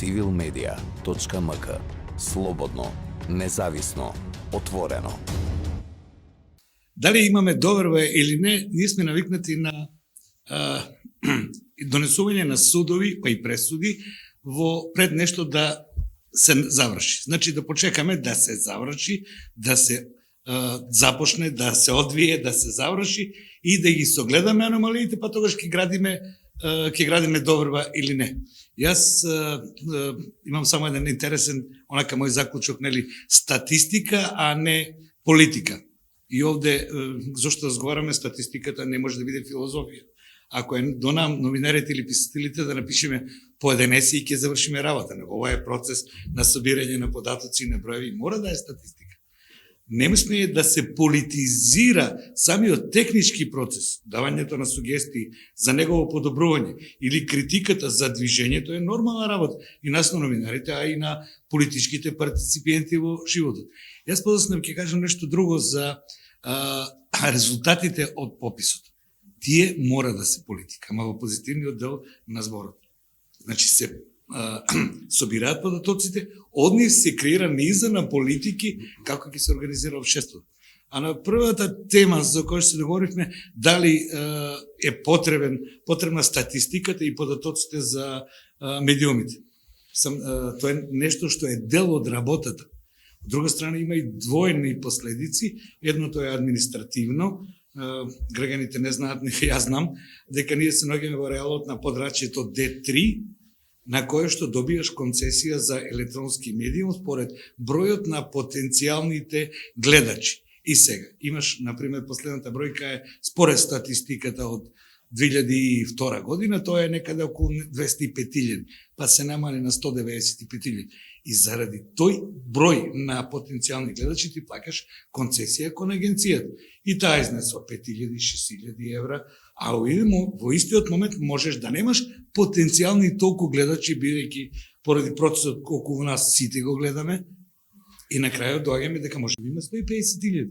civilmedia.mk. Slobodno, независно, отворено. Дали имаме доверба или не, ние сме навикнати на донесување на судови, па и пресуди, пред нешто да се заврши. Значи да почекаме да се заврши, да се започне, да се одвие, да се заврши и да ги согледаме аномалиите, па тогаш ќе градиме доверба или не. Јас имам само еден интересен, онака мој заклучок, нели, статистика, а не политика. И овде, зашто разговараме, статистиката не може да биде филозофија. Ако е до нам, новинарите или писателите, да напишеме по еден есеј и ќе завршиме работа. Ова е процес на собирање на податоци и на броеви. Мора да е статистика. Не сме да се политизира самиот технички процес, давањето на сугестии за негово подобрување или критиката за движењето е нормална работа и нас на новинарите, а и на политичките партиципиенти во животот. Јас подоцна ќе кажам нешто друго за резултатите од пописот. Тие мора да се политика, ама во позитивниот дел на зборот. Значи се собираат податоците, од нив се креира низа на политики како ќе се организира општеството. А на првата тема за која се договоривме, дали е потребна статистиката и податоците за медиумите. Тоа е нешто што е дел од работата. Од друга страна има и двојни последици. Едното е административно, граѓаните не знаат, нека јас знам, дека ние се наоѓаме во реалот на подрачјето D3, на кое што добијаш концесија за електронски медиум според бројот на потенцијалните гледачи. И сега, имаш, например, последната бројка е според статистиката од 2002 година, тоа е некаде околу 205.000, па се намали на 195.000. И заради тој број на потенцијални гледачи ти плакаш концесија кон агенцијата. И таа изнесува 5.000-6.000 евра, а во истиот момент можеш да немаш потенцијални толку гледачи, бидејќи поради процесот околу нас сите го гледаме, и на крајот доаѓаме дека може да има 150.000.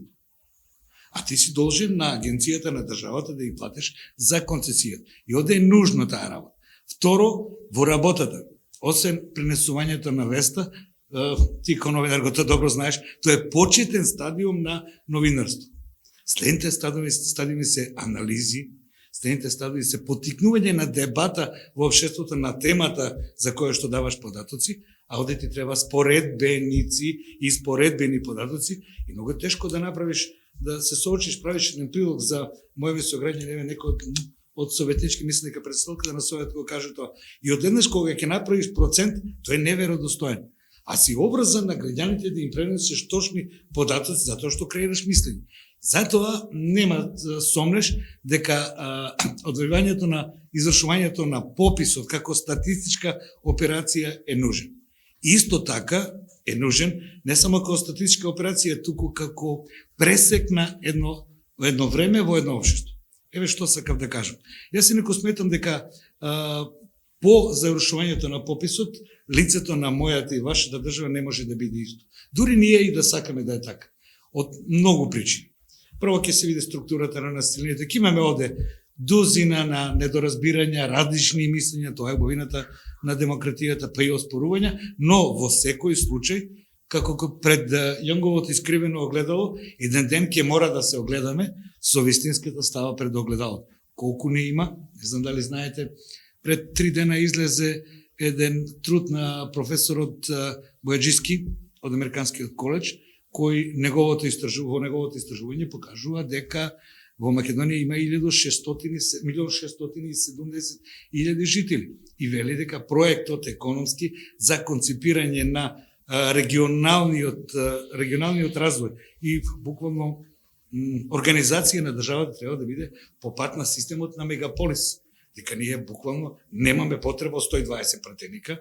А ти си должен на агенцијата на државата да ги платиш за концесијата. И оде е нужно таа работа. Второ, во работата, освен пренесувањето на веста, ти како новинар го тоа добро знаеш, тоа е почетен стадиум на новинарство. Следните стадиуми се анализи, следните стадиуми се поттикнување на дебата во општеството на темата за која што даваш податоци, а оде ти треба споредбеници и споредбени податоци, и многу тешко да направиш, да се соочиш, правиш еден прилог за мојови сограѓани, некој од советнички мисли дека председателката на Совет го каже тоа. И одеднаш кога ќе направиш процент, тоа е неверодостоен. А си образан на граѓаните да им пренесеш точни податоци затоа што креираш мислење. Затоа нема сомнеш дека одвојувањето на извршувањето на пописот како статистичка операција е нужен. Исто така е нужен не само како статистичка операција, туку како пресек на едно време во едно општество. Еве што сакав да кажам. Јас инаку сметам дека по завршувањето на пописот, лицето на мојата и вашата држава не може да биде исто. Дури ние и да сакаме да е така. Од многу причини. Прво ќе се види структурата на населението. Ќе имаме оде дузина на недоразбирања, различни мислења, тоа е убавината на демократијата, па и оспорувања, но во секој случај, како пред Јонговото искривено огледало, еден ден ќе мора да се огледаме, со вистинската става пред огледалот. Колку не има, не знам дали знаете, пред 3 дена излезе еден труд на професорот Бојаджиски од Американскиот коледж, кој неговото истражување покажува дека во Македонија има 1.670.000 жители. И вели дека проектот економски за конципирање на регионалниот развој и буквално организација на државата треба да биде по пат на системот на мегаполис. Дека ние буквално немаме потреба од 120 пратеника,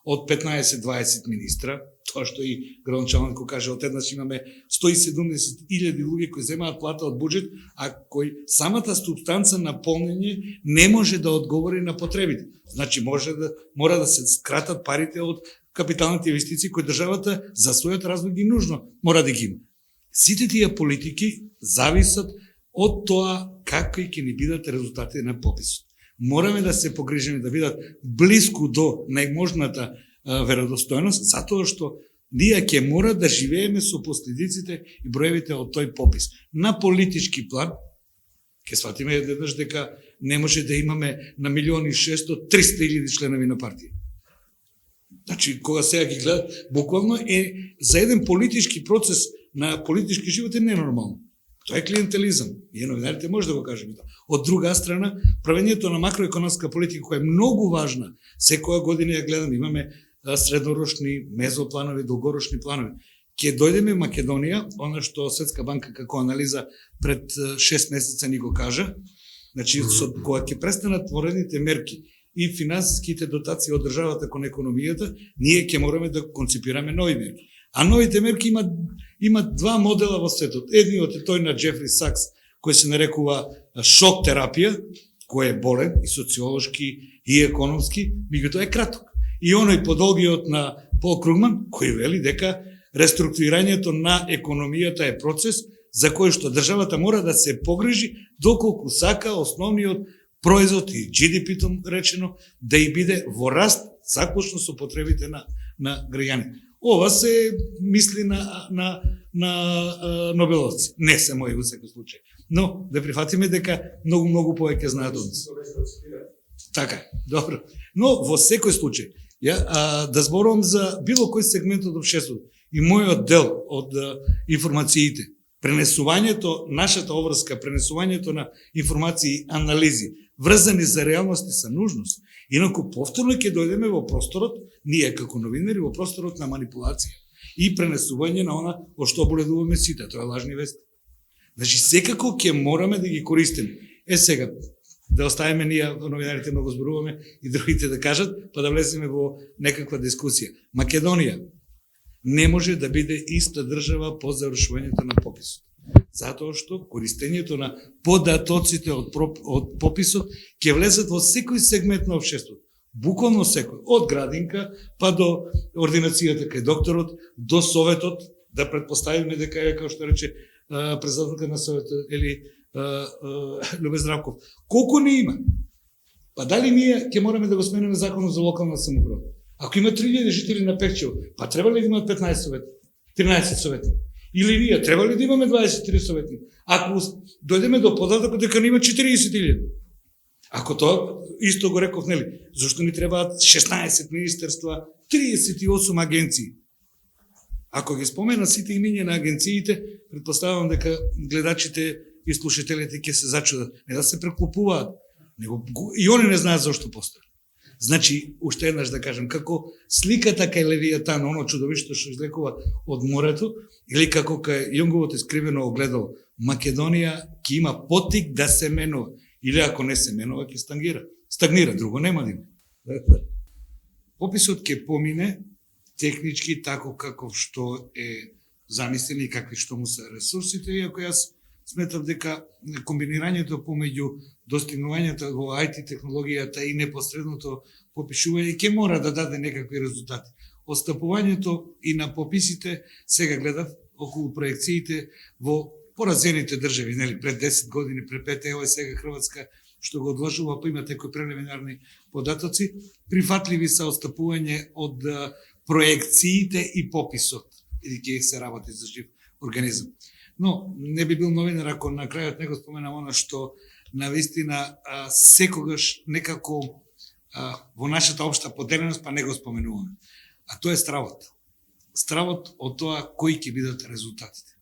од 15-20 министра, тоа што и градоначалникот го каже, од еднаш имаме 170.000 луѓе кои земаат плата од буџет, а кој самата субстанца на полнење не може да одговори на потребите. Значи мора да се скратат парите од капиталните инвестиции кои државата за својот развој ги нужно мора да ги има. Сите тие политики зависат од тоа какви ќе ни бидат резултатите на пописот. Мораме да се погрижиме да бидат блиску до најможната веродостојност, затоа што ние ќе мора да живееме со последиците и броевите од тој попис. На политички план, ќе сватиме еднаш дека не може да имаме на 1.600.000-300.000 членови на партија. Значи, кога сега ги гледат, буквално е за еден политички процес на политички живот е ненормално. Тоа е клиентелизам. Ние новинарите може да го кажеме тоа. Од друга страна, правењето на макроекономска политика која е многу важна, секоја година ја гледам, имаме среднорочни, мезопланови, долгорочни планови. Ќе дојдеме в Македонија, она што Светска банка како анализа пред 6 месеца ни го кажа, значи кога ќе престанат воредните мерки и финансиските дотации од државата кон економијата, ние ќе мораме да концепираме нови мерки. А новите мерки имат два модела во светот. Едниот е тој на Джефри Сакс, кој се нарекува шок терапија, кој е болен и социолошки и економски, меѓутоа е краток. И оној подолгиот на Пол Кругман, кој вели дека реструктурирањето на економијата е процес за кој што државата мора да се погрижи доколку сака основниот производ и GDP-то речено да и биде во раст заклучно со потребите на граѓаните. Ова се мисли на нобеловци. Не се мои во секој случај. Но да прифатиме дека многу повеќе знаат од нас. Така, добро. Но во секој случај, да зборувам за било кој сегмент од општеството и мојот дел од информациите, пренесувањето, нашата обврска, пренесувањето на информации, анализи, врзани за реалности са нужност. Инаку повторно ќе дојдеме во просторот, ние како новинари, во просторот на манипулација и пренесување на она во што боледуваме сите, тоа е лажни вести. Значи, секако ќе мораме да ги користиме. Сега, да оставиме ние, новинарите многу зборуваме и другите да кажат, па да влеземе во некаква дискусија. Македонија не може да биде иста држава по завршувањето на пописот. Затоа што користењето на податоците од пописот ќе влезат во секој сегмент на општеството. Буквално секој. Од градинка па до ординацијата кај докторот, до советот, да предпоставиме дека е, како што рече председателка на советот, или Љубе Здравков. Колку не има? Па дали ние ќе мораме да го смениме законот за локална самоуправа? Ако има 3000 жители на Пекчево, па треба ли да имат 15 совети? 13 совети? Или ние треба ли да имаме 23 советни? Ако дојдеме до податокот дека не има 40.000. Ако тоа исто го реков, нели? Зошто ни требаат 16 министерства, 38 агенции? Ако ги спомена сите имиња на агенциите, предпоставам дека гледачите и слушателите ќе се зачудат. Не да се преклопуваат, него и они не знаат зошто постои. Значи, уште еднаш да кажем, како сликата кај Левијатан, оно чудовишто што излекува од морето, или како кај Јунговото искривено огледало, Македонија ќе има потик да се менува, или ако не се менува, ќе стагнира, друго нема да има. Пописот ќе помине технички тако каков што е замислен и какви што му се ресурсите, иако јас сметам дека комбинирањето помеѓу достигнувањето во IT технологијата и непосредното попишување ќе мора да даде некакви резултати. Отстапувањето и на пописите, сега гледав околу проекциите во поразените држави, нели, пред 10 години, пред 5, ево е сега Хрватска што го одложува, па има некои прелиминарни податоци, прифатливи се отстапување од проекциите и пописот, или ќе се работи за жив организам. Но не би бил новинар ако на крајот не го споменам она што навистина секогаш некако во нашата општа поделеност па не го споменуваме. А тоа е стравот. Стравот од тоа кои ќе бидат резултатите.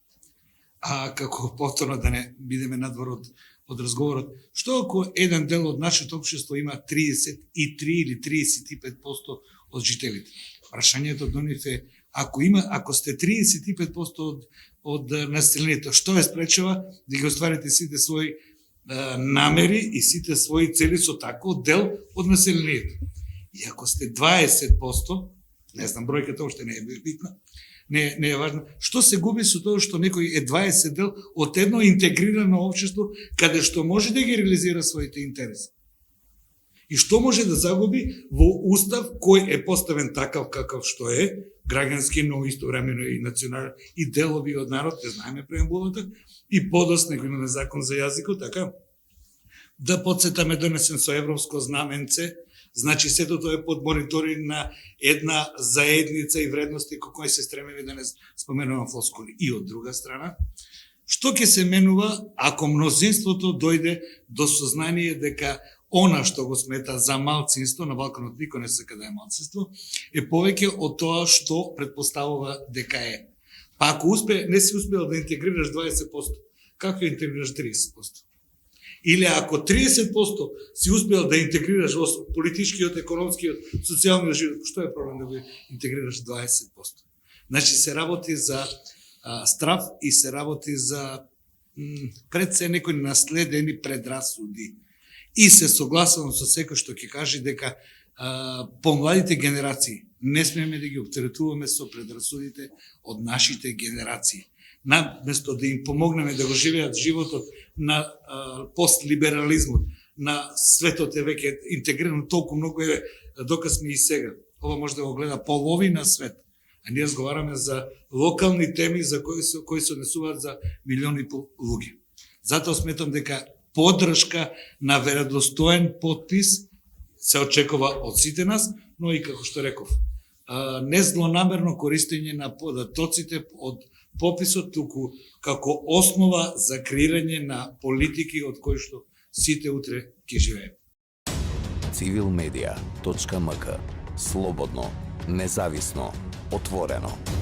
А како повторно да не бидеме надвор од разговорот, што ако еден дел од нашето општество има 33 или 35% од жителите? Прашањето до нив е, ако сте 35% од населението, што ве спречува да ги остварите сите своји намери и сите своји цели со таков дел од населението? И ако сте 20%, не знам, бројката уште не е битна, не е важно, што се губи со тоа што некој е 20 дел од едно интегрирано општество каде што може да ги реализира своите интереси? И што може да загуби во устав кој е поставен такав какав што е, граѓански, но истовремено и национален, и делови од народ, не знаеме преамбулата, и подоцна го имаме закон за јазикот, така, да подсетаме донесен со европско знаменце, Значи сето тоа е под мониторинг на една заедница и вредности кои кои се стремеме да не споменувам флоскули. И од друга страна, што ќе се менува ако мнозинството дојде до сознание дека она што го смета за малцинство, на Балканот никој не сака да е малцинство, е повеќе од тоа што предпоставува дека е. Па ако не си успел да интегрираш 20%, како ја интегрираш 30%? Или ако 30% си успел да интегрираш во политичкиот, економскиот, социјалниот живот, што е проблем да го интегрираш 20%? Значи се работи за страв и се работи за пред се некои наследени предрасуди. И се согласувам со секој што ќе каже дека помладите генерации не смееме да ги оптеретуваме со предрасудите од нашите генерации. Наместо да им помогнеме да го живеат животот на постлиберализмот, на светот е веќе интегрирано толку многу, доказ сме и сега. Ова може да го гледа половина свет. А ние разговараме за локални теми за кои се однесуваат за милиони луѓе. Затоа сметам дека поддршка на веродостоен подпис се очекува од сите нас, но и како што реков, не злонамерно користење на податоците од пописот, туку како основа за креирање на политики од кои што сите утре ќе живееме. civilmedia.mk. Слободно, независно, отворено.